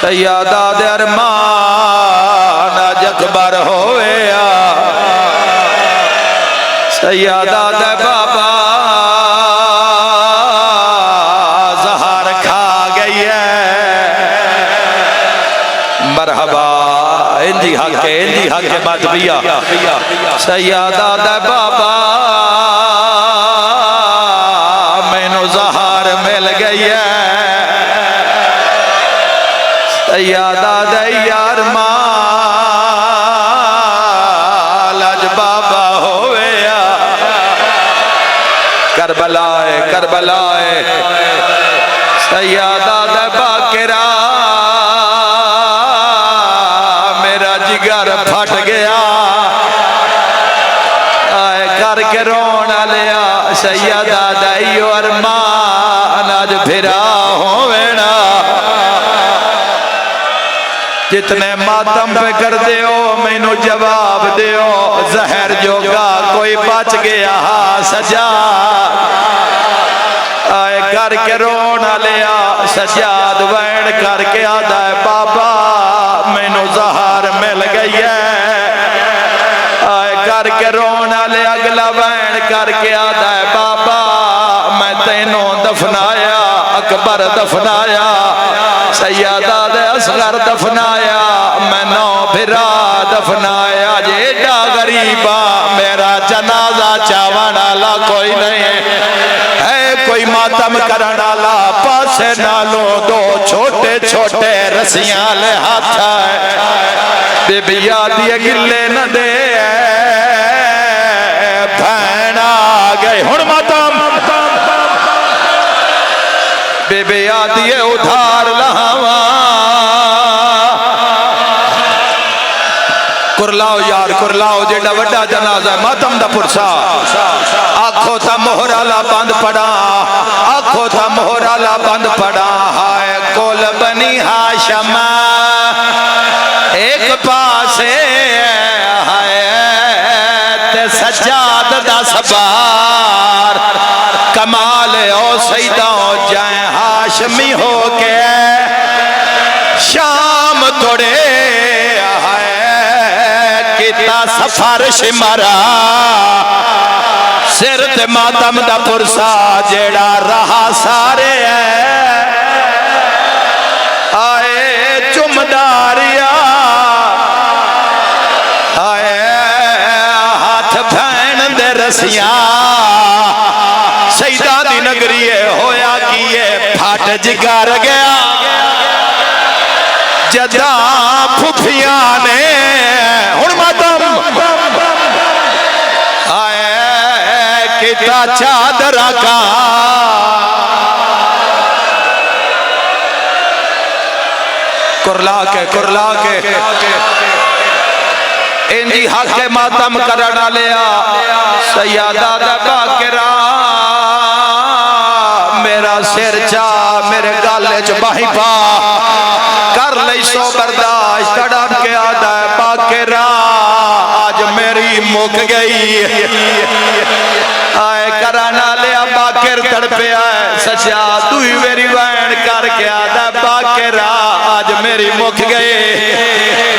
सैयदा दे अरमान अज अकबर होया सैयदा दे बाबा जहर खा गई है मरहबा इंजी हक मत पिया सैयदा दे बाबा मैनू जहर मिल गई है सैयदा दे यार माल अज बाबा होया करबलाए करबलाए सैयदा दे बाकिरा मेरा जिगर फट गया आए करके रोन लिया सैयदा दा इहो अरमान अज फिरा होवेना जितने मातम पे कर दियो मैनू जवाब दियो जहर जोगा कोई बच गया सजाद आए करके रोना लिया सजाद वैन करके आदा है बाबा मैनू जहर मिल गई है आए करके रोना लिया अगला वैन करके आदा है बाबा मैं तेनों दफनाया अकबर दफनाया सैयदा दे असगर दफनाया मैं नौ फिरा दफनाया जेडा गरीबा मेरा जनाजा चावन वाला कोई नहीं है कोई मातम करन वाला पासे नालो दो छोटे छोटे रस्सियां ले हाथ बेबिया दिए गिले न दे भैन आ गए हुण मातम बेबे आदिए उधार लहावा कुरलाओ यार कुरलाओ जेड़ा वड्डा जनाजा मातम दा पुरसा आखो था मोहराला बंद पड़ा आखो था मोहराला बंद पड़ा हाय कोल बनी हाशमा एक पासे हाय ते सज्जाद दा सबार कमाल ओ सईदा जाए हाशमी हो के शाम तोड़े किता सफर शिमरा सिर ते मातम दा पुरसा जेड़ा रहा सारे आए चुमदारिया आए हाथ भैन दे रसिया सईदा दी नगरी होया कि ये फट जिगर गया जदा फुफिया ने हुण मातम आए किता चादरा का कुरला के इंदी हक के मातम करना लिया सैयदा दा बाकिरा मेरा सिर चा मेरे गाले च बाही पा कर ले सो बर्दाश्त तड़प के आदा है बाकिरा आज मेरी मुक गई आए कराना लिया बाकिर तड़पे आए सचा दुई मेरी वैन करके आदा बाकिरा आज मेरी मुक गए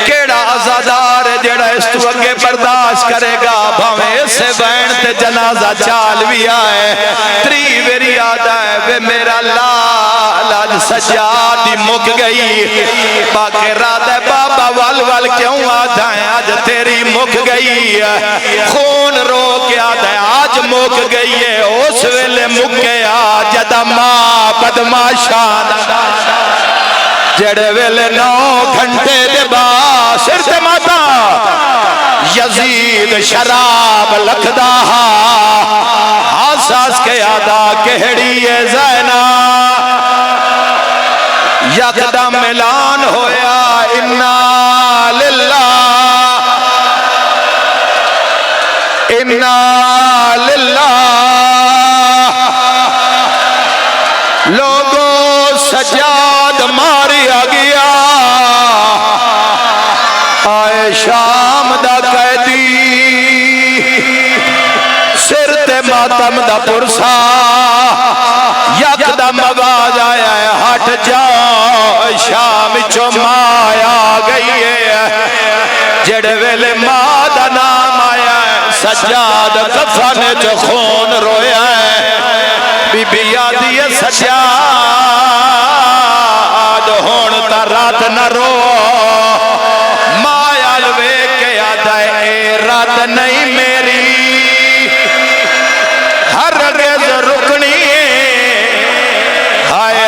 केड़ा आजादार जेड़ा इस तू अगे बर्दाश्त करेगा भावे इसे वैन ते जनाजा चाल भी आए त्री मेरी आदा है वे मेरा लाल आज सजादी मुक गई बाकिरा दे बाबा वल वल क्यों आदा है आज तेरी मुक गई खून रो के आदा है आज मुक गई है उस वेले मुके आ जदा मां बदमाशान जेड़े वेले 9 घंटे दे बाद सिर ते माता यजीद शराब लखदा हास के आदा केहड़ी है ज़ैना यकदम ऐलान होया इन्ना लिल्लाह लोगों सजाद मारिया गया आए शाम दा कैदी सिर ते मातम दा पुरसा यकदम आवाज आया है हट जाओ शाम चो सज्जाद कफन च खून रोया बीबी आदि है सज्जाद हुण ता रात न रो माया वे के आदा ए रात नहीं मेरी हर रेज रुकनी हाय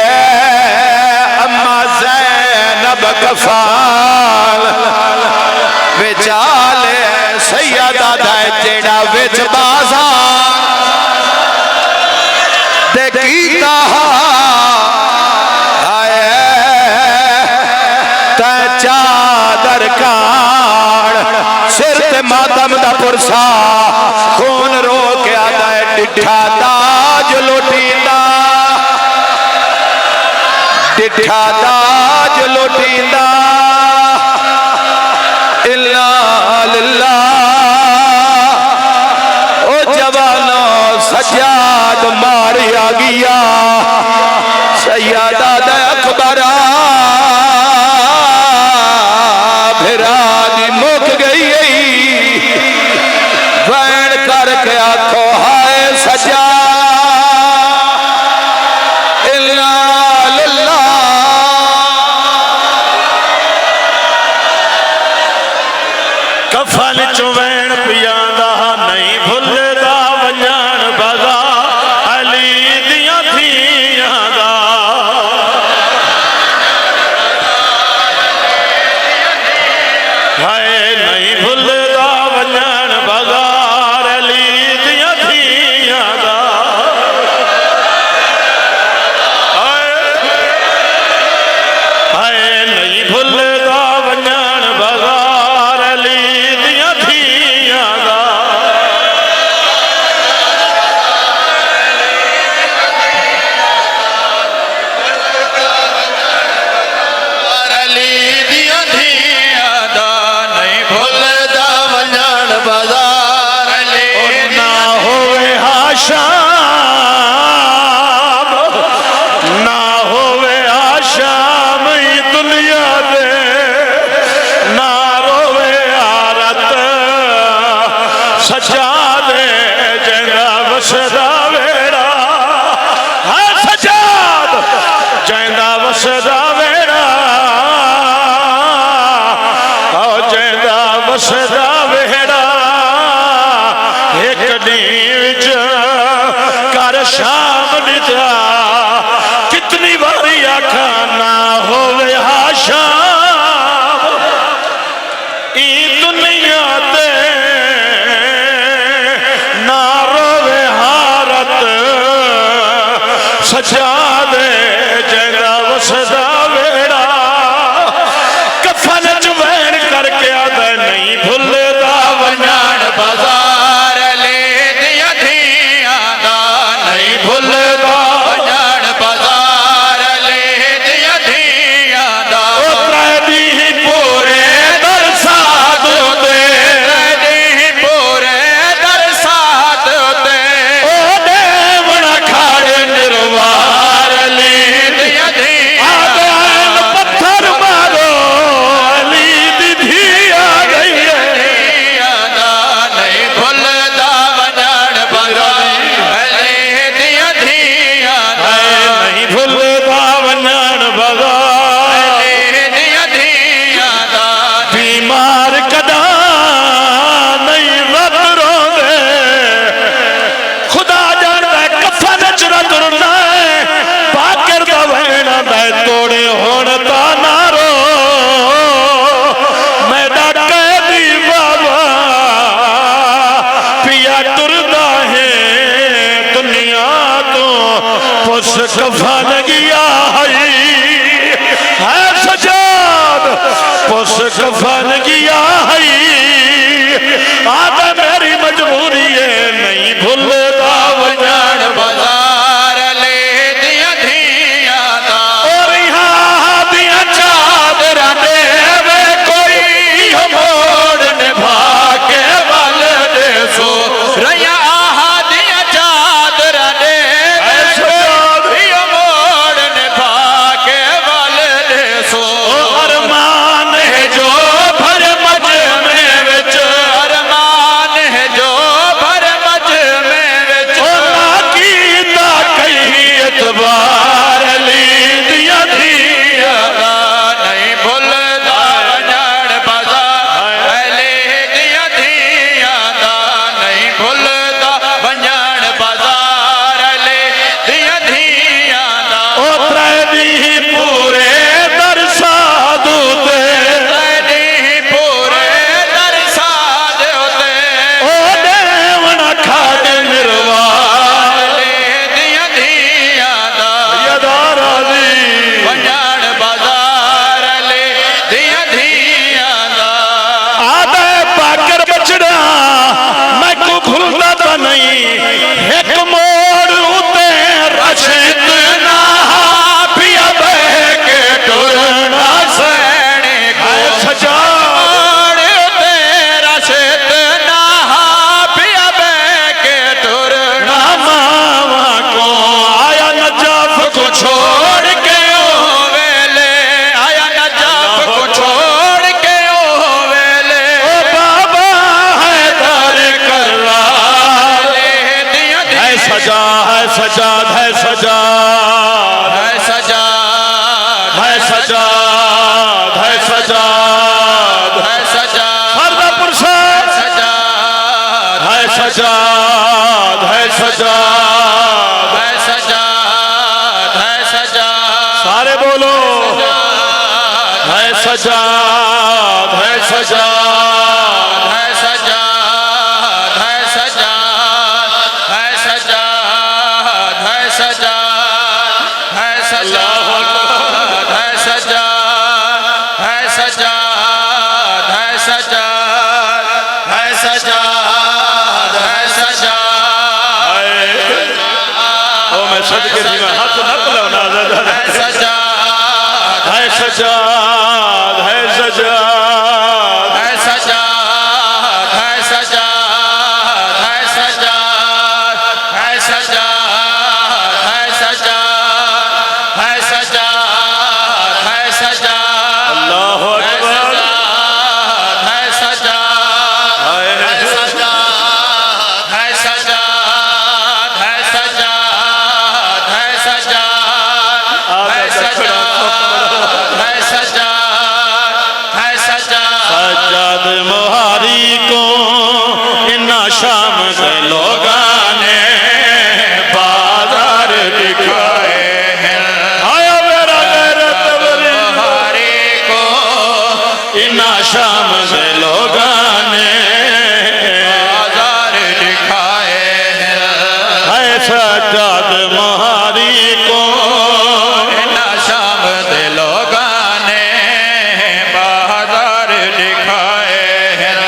अम्मा ज़ैनब कफाल विचाल सैयदा दा जेड़ा विच बाज़ार दे कीता हाय ते चादर काड़ सिर ते मातम दा पुरसा खून रो के आदा डिठा दाज लुटींदा डिठा दाज लुटींदा इल्ला लिल्लाह ओ जवानो सज्जाद मारिया गया सैयदा दा अकबरा फिरा दी मुक गई वैन करके आखो हाय सज्जा इल्ला लिल्लाह कफन चुवैन पियांदा नहीं भुलदा वंजन बगा अली दियां धीयां दा हाय नहीं भुलदा वंजन बगा अली दियां धीयां दा हाय नहीं भुलदा वंजन बगा ना होवे आशाम दुनिया दे ना रोवे आरत सज्जादे जंगा वसदा वेड़ा है सज्जाद जंगा वसदा वेड़ा जंगा वसदा वेड़ा एक नीच कर शाम निद्रा कितनी बारी आखा ना होवे हाशाम ई दुनिया ते ना रोवे हारत सज्जादे जंगा वसदा वेड़ा कफन च वैन करके आदा नहीं भुलदा वंजन बाजार ले दिया धियां दा नहीं भुलदा वंजन बाजार ले दिया धियां दा ओ दी पूरे दरसात दे पूरे दरसात दे ओ देवना खाड़े निर्वार ले दिया धियां दा पत्थर मारो अली दी धी आ गई है नहीं भुलदा वंजन बाजार ले दिया धियां दा नहीं भुलदा वंजन बाजार ले दिया धियां दा बीमार कदा नहीं रब रोंदे खुदा जानदा कफन च रब रोंदा पाकर दा वैना दा तोड़े होण ता ना रो मैदा कैदी बाबा पिया टुरदा है दुनिया तो पुस कफन गया है सज्जाद पुस कफन गया है आदा मेरी मजबूरी है नहीं भुलदा वंजन बाजार ले दिया धियां दा और यहाँ दिया चादरा देवे कोई मोड़ निभा के बल दे सो रया दिया चादरा देवे कोई मोड़ निभा के बल दे सो अरमान है जो सजाद है सजाद है सजाद है सजाद सारे बोलो है सजाद है सजाद है सजाद है सजाद है सजाद है सजाद है सजाद है सजाद है सजाद है सजाद है सजाद है सजाद ओ मैं सदके दी मैं हाथ न पलवना है सजाद है सजाद है सजाद है सजाद है सजाद है सजाद है सजाद है सजाद है सजाद है सजाद अल्लाहु अकबर है सजाद है सजाद है सजाद है सजाद है सजाद है सजाद है सजाद है सजाद सजाद मोहारी को इन्ना शाम से लोगां ने बाजार दिखाए हैं आया मेरा गैरत बरी हरे को इन्ना शाम से लोगां ने बाजार दिखाए हैं है सजाद मोहारी को ना शाम दे लोगां ने बाजार दिखाए हैं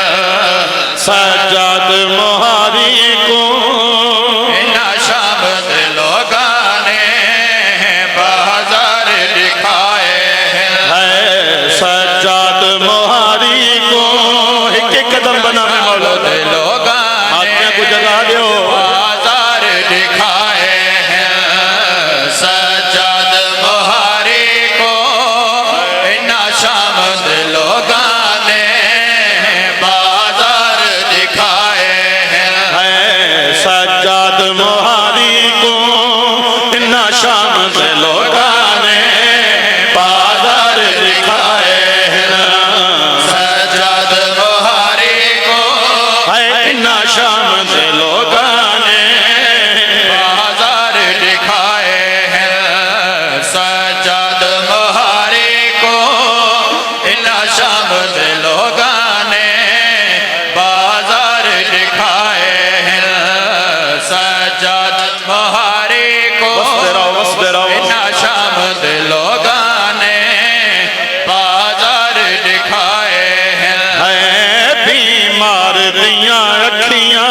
सजाद मोहारी को ना शाम दे लोगां ने बाजार दिखाए हैं है सजाद मोहारी को एक एक कदम बना में मौला दे लोगां हाथ ने में को जगा दो बाजार दिखाए हैं सजाद मोहारी को ना शाम दे लोगां ने बाजार दिखाए हैं है सजाद मोहारी को इन्ना शाम से लोगां ने बाजार दिखाए हैं सजाद मोहारी को है इन्ना शाम से लोगां ने बाजार दिखाए हैं सजाद मोहारी को इना शाम दे लोगां ने बाजार दिखाए हैं सजाद मोहारी को वसदे रहो इना शाम दे लोगां ने बाजार दिखाए हैं है बीमार दियां अखियां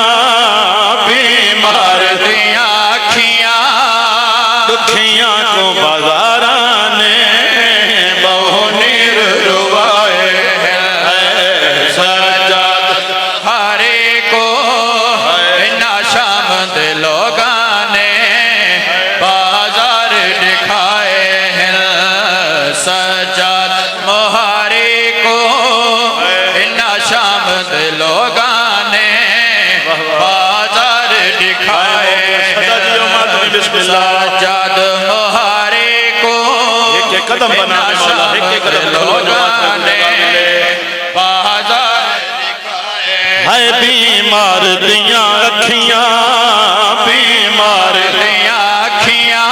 बीमार दियां अखियां दुखियां को बाजारा ने बहु नीर रुवाए है सजाद हरे को इना शाम दे लोगां ने बाजार दिखाए हैं सजाद मोहारी को इना शाम दे लोगां ने बाजार दिखाए सदा जियो मातमी बिस्मिल्लाह सजाद मोहारी को एक एक कदम बना इना मौला एक एक कदम लोगां ने बाजार दिखाए है बीमार दियां अखियां बीमार दियां अखियां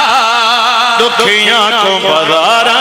दुखियां को बाजारा